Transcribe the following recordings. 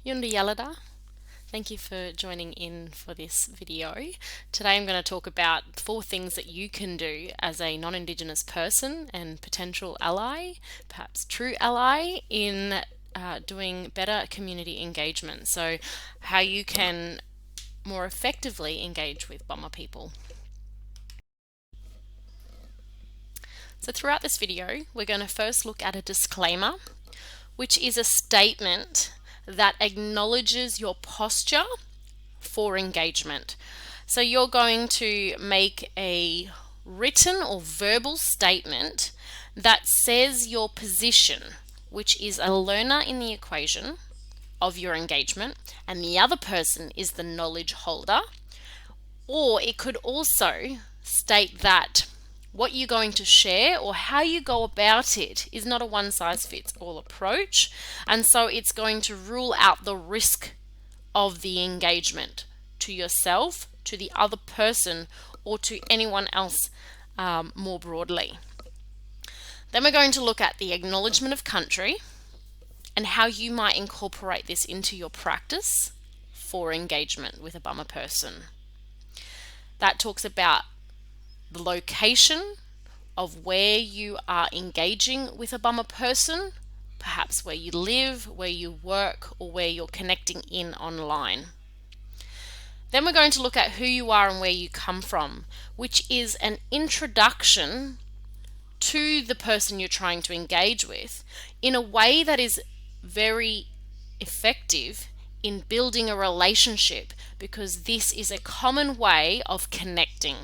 Yundi Yalada. Thank you for joining in for this video. Today I'm going to talk about 4 things that you can do as a non-Indigenous person and potential ally, perhaps true ally, in doing better community engagement. So how you can more effectively engage with Bama people. So throughout this video, we're going to first look at a disclaimer, which is a statement that acknowledges your posture for engagement. So you're going to make a written or verbal statement that says your position, which is a learner in the equation of your engagement, and the other person is the knowledge holder. Or it could also state that what you're going to share or how you go about it is not a one-size-fits-all approach, and so it's going to rule out the risk of the engagement to yourself, to the other person, or to anyone else more broadly. Then we're going to look at the acknowledgement of country and how you might incorporate this into your practice for engagement with a Bama person. That talks about the location of where you are engaging with a Bama person, perhaps where you live, where you work, or where you're connecting in online. Then we're going to look at who you are and where you come from, which is an introduction to the person you're trying to engage with in a way that is very effective in building a relationship, because this is a common way of connecting.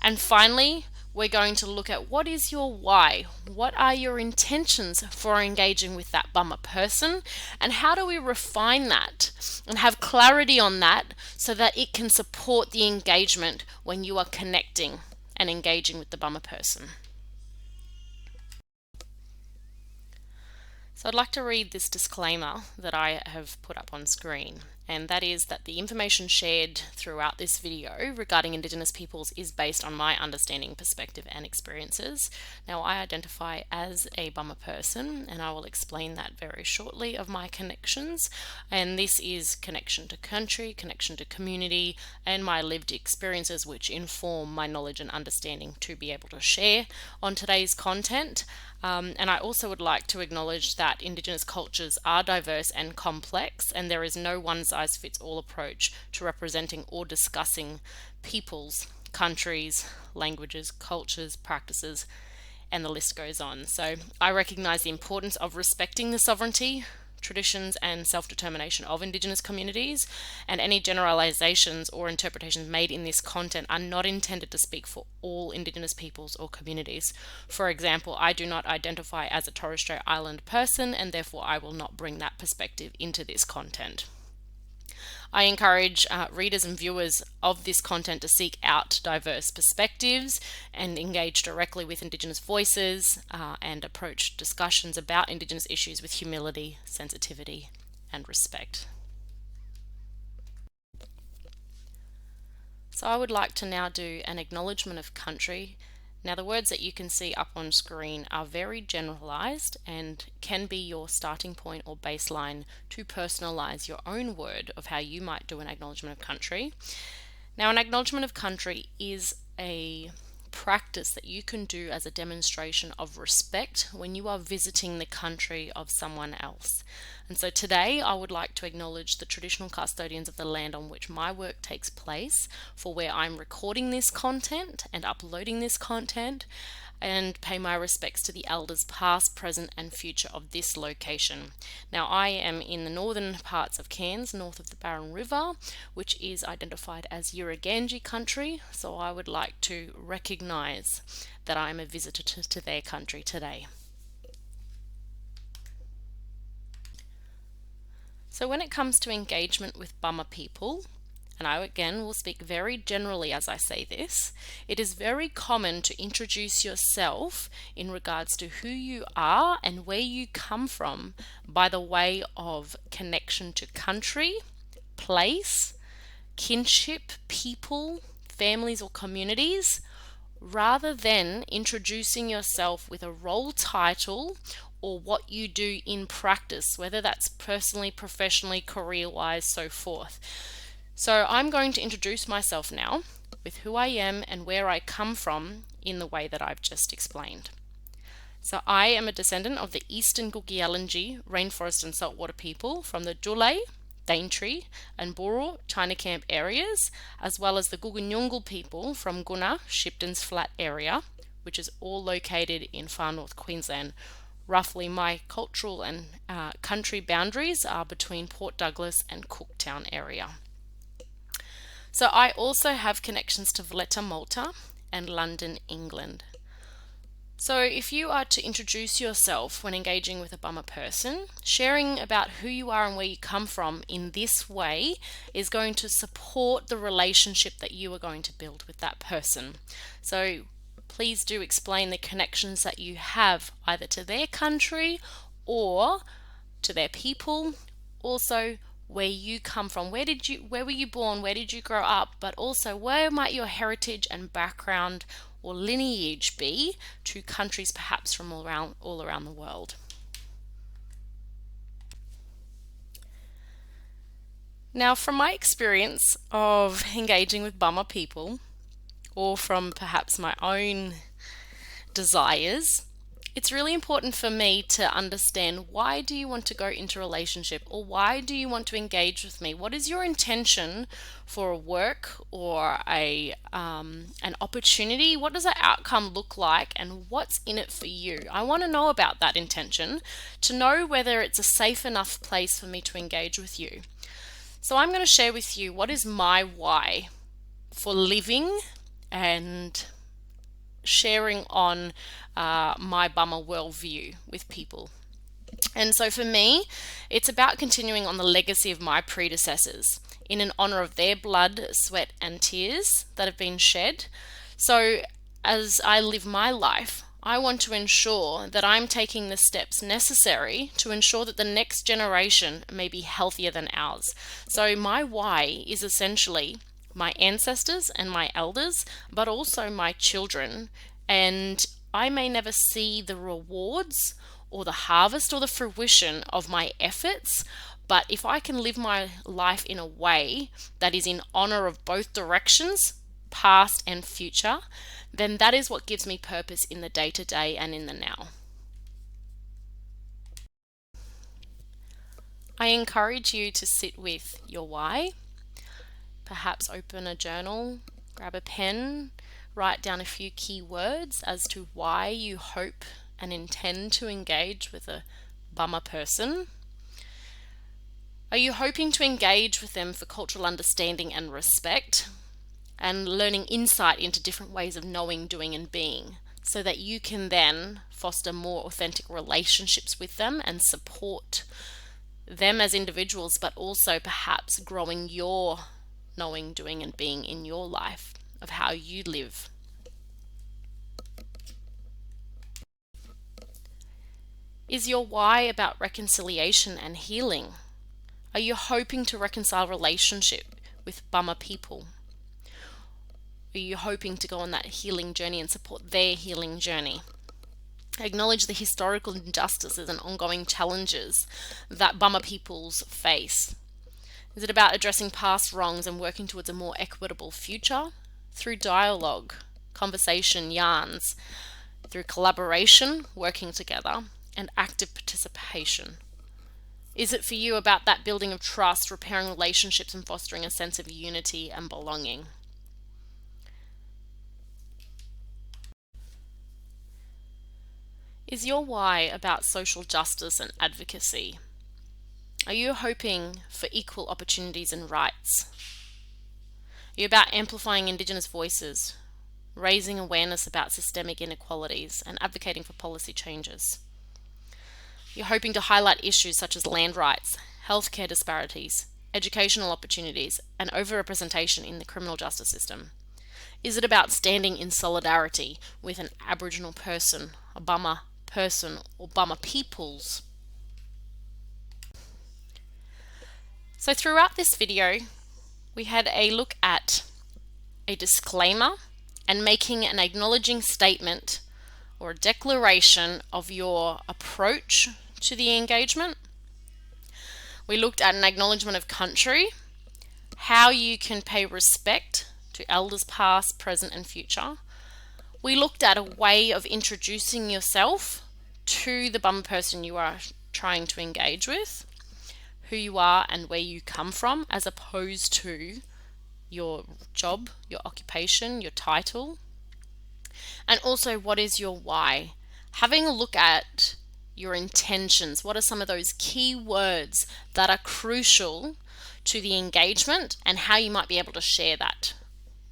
And finally, we're going to look at what is your why? What are your intentions for engaging with that Bama person? And how do we refine that and have clarity on that so that it can support the engagement when you are connecting and engaging with the Bama person? So I'd like to read this disclaimer that I have put up on screen, and that is that the information shared throughout this video regarding Indigenous peoples is based on my understanding, perspective and experiences. Now, I identify as a Bama person, and I will explain that very shortly of my connections, and this is connection to country, connection to community, and my lived experiences which inform my knowledge and understanding to be able to share on today's content. And I also would like to acknowledge that Indigenous cultures are diverse and complex, and there is no one-size-fits-all approach to representing or discussing peoples, countries, languages, cultures, practices, and the list goes on. So I recognize the importance of respecting the sovereignty, traditions and self-determination of Indigenous communities, and any generalizations or interpretations made in this content are not intended to speak for all Indigenous peoples or communities. For example, I do not identify as a Torres Strait Island person, and therefore I will not bring that perspective into this content. I encourage readers and viewers of this content to seek out diverse perspectives and engage directly with Indigenous voices and approach discussions about Indigenous issues with humility, sensitivity, and respect. So I would like to now do an acknowledgement of country. Now, the words that you can see up on screen are very generalized and can be your starting point or baseline to personalize your own word of how you might do an acknowledgement of country. Now, an acknowledgement of country is a practice that you can do as a demonstration of respect when you are visiting the country of someone else. And so today I would like to acknowledge the traditional custodians of the land on which my work takes place, for where I'm recording this content and uploading this content, and pay my respects to the elders past, present and future of this location. Now, I am in the northern parts of Cairns, north of the Barron River, which is identified as Yuraganji country, so I would like to recognize that I am a visitor to their country today. So when it comes to engagement with Bama people, and I again will speak very generally as I say this, it is very common to introduce yourself in regards to who you are and where you come from by the way of connection to country, place, kinship, people, families or communities, rather than introducing yourself with a role title or what you do in practice, whether that's personally, professionally, career-wise, so forth. So I'm going to introduce myself now with who I am and where I come from in the way that I've just explained. So I am a descendant of the Eastern Gugyealanje rainforest and saltwater people from the Dulay, Daintree and Buru China Camp areas, as well as the Guggenyungal people from Gunner, Shipton's Flat area, which is all located in far north Queensland. Roughly my cultural and country boundaries are between Port Douglas and Cooktown area. So I also have connections to Valletta, Malta and London, England. So if you are to introduce yourself when engaging with a Bummer person, sharing about who you are and where you come from in this way is going to support the relationship that you are going to build with that person. So please do explain the connections that you have either to their country or to their people. Also, where you come from, where were you born, where did you grow up, but also where might your heritage and background or lineage be to countries perhaps from all around the world. Now, from my experience of engaging with Bummer people, or from perhaps my own desires, it's really important for me to understand, why do you want to go into a relationship, or why do you want to engage with me? What is your intention for a work or an opportunity? What does that outcome look like, and what's in it for you? I want to know about that intention to know whether it's a safe enough place for me to engage with you. So I'm going to share with you what is my why for living and sharing on my Bummer worldview with people. And so for me, it's about continuing on the legacy of my predecessors in an honor of their blood, sweat and tears that have been shed. So as I live my life, I want to ensure that I'm taking the steps necessary to ensure that the next generation may be healthier than ours. So my why is essentially my ancestors and my elders, but also my children. And I may never see the rewards or the harvest or the fruition of my efforts, but if I can live my life in a way that is in honor of both directions, past and future, then that is what gives me purpose in the day-to-day and in the now. I encourage you to sit with your why. Perhaps open a journal, grab a pen, write down a few key words as to why you hope and intend to engage with a Bummer person. Are you hoping to engage with them for cultural understanding and respect, and learning insight into different ways of knowing, doing and being, so that you can then foster more authentic relationships with them and support them as individuals, but also perhaps growing your knowing, doing and being in your life of how you live. Is your why about reconciliation and healing? Are you hoping to reconcile relationship with Bummer people? Are you hoping to go on that healing journey and support their healing journey? Acknowledge the historical injustices and ongoing challenges that Bummer peoples face. Is it about addressing past wrongs and working towards a more equitable future? Through dialogue, conversation, yarns, through collaboration, working together, and active participation. Is it for you about that building of trust, repairing relationships and fostering a sense of unity and belonging? Is your why about social justice and advocacy? Are you hoping for equal opportunities and rights? Are you about amplifying Indigenous voices, raising awareness about systemic inequalities and advocating for policy changes? You're hoping to highlight issues such as land rights, healthcare disparities, educational opportunities, and overrepresentation in the criminal justice system. Is it about standing in solidarity with an Aboriginal person, a Bummer person, or Bummer peoples? So throughout this video, we had a look at a disclaimer and making an acknowledging statement or a declaration of your approach to the engagement. We looked at an acknowledgement of country, how you can pay respect to elders past, present and future. We looked at a way of introducing yourself to the bummer person you are trying to engage with, who you are and where you come from, as opposed to your job, your occupation, your title. And also, what is your why? Having a look at your intentions. What are some of those key words that are crucial to the engagement, and how you might be able to share that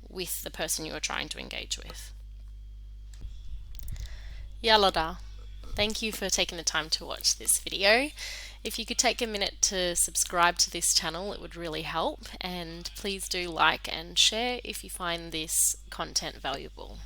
with the person you are trying to engage with. Yalada. Thank you for taking the time to watch this video. If you could take a minute to subscribe to this channel, it would really help, and please do like and share if you find this content valuable.